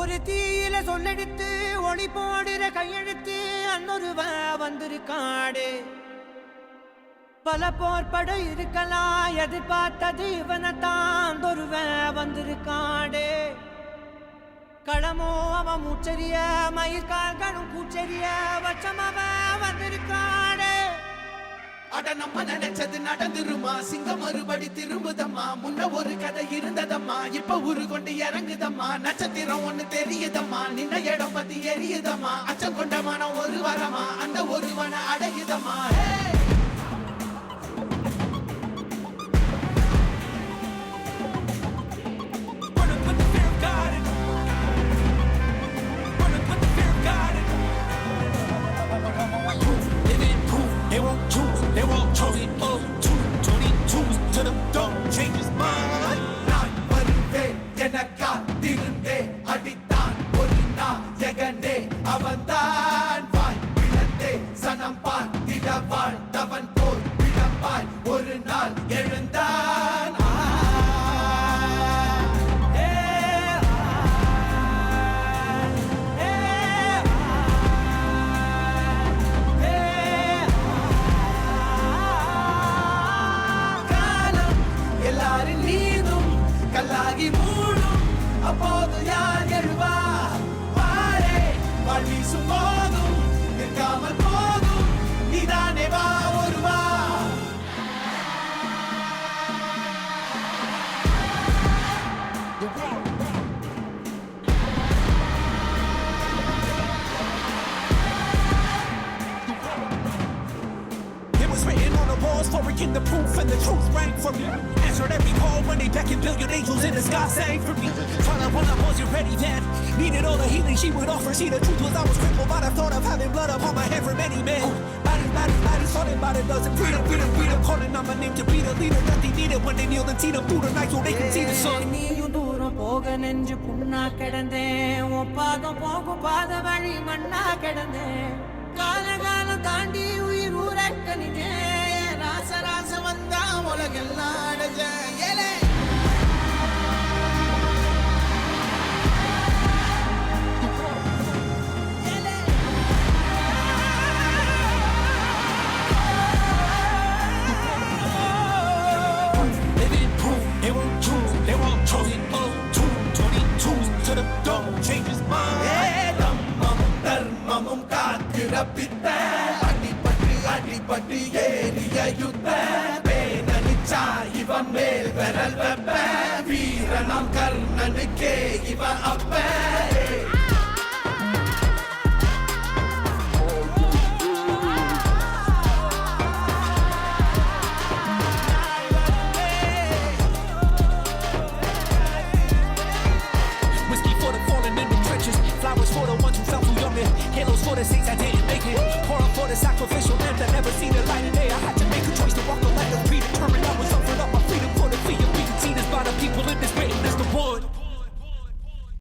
ஒரு தீயில சொல்லெடுத்து ஒளி போடுற கையெழுத்து அன்னொருவ வந்திருக்காடு. பல போர்பட இருக்கலாம் எதிர்பார்த்தது இவனைத்தான் ஒருவ வந்திருக்காடு. களமோ அவன் மூச்சரிய மயிர்கால்களும் கூச்சரிய வச்சம் அவன் வந்திருக்காடு. அட நம்ம நினைச்சது நடந்துருமா, சிங்கம் மறுபடி திரும்புதம்மா. முன்ன ஒரு கதை இருந்ததம்மா, இப்ப உரு கொண்டு இறங்குதம்மா. நட்சத்திரம் ஒண்ணு தெரியுதம்மா, நின்ன இடம் பத்தி எரியுதம்மா. அச்சம் கொண்ட மனம் ஒரு வரமா, அந்த ஒருவனை அடையுதம்மா. They won't choose, they won't choose it. 222 to the door, change his mind. நான் வருவேன் எனக்கா திருந்தே அடித்தான் ஒரு நாயகனே அவன்தான். வாய் விழந்தே சனம் பார்த்திட வாழ்ந்தவன் போல் விளம்பாய் ஒரு நாள் எழுந்தான். கல்லாகி மூடும் அப்போது யார் எழுவா? பாரே வாழ் வீசும் போதும் நிற்காமல் போதும் நீதானே வா ஒருவா. It was written on the walls for it, the proof and the truth rang for me. Answered every call when they beckon, billion angels in the sky sang for me. Trying when I wasn't ready then, needed all the healing she would offer. See, the truth was I was crippled by the thought of having blood upon my head for many men. Bodies, falling by the dozen. Freedom, calling on my name to be the leader that they needed when they kneeled and see them through the night so they can see the sun. நீயும் தூரம் போக நெஞ்சு புண்ணா கிடந்தேன், ஒப்பாதம் போகும் பாத வழி மண்ணா கிடந்தேன். காலகாலம் தாண்டி உயிர் ஊரக்கணினேன், ராச வந்தா உலகெல்லாம் அடைஞ்ச ஏலே. They won't choose, they won't choose it. 222 to the door, change his mind. தம்மமும் தர்மமும் காக்கிற பித்த, அடிபட்டு ஏறிய யுத்த. பேனலிச்சா இவன் மேல் விரல் வெப்ப, வீரனாம் கர்ணனுக்கே இவன் அப்ப.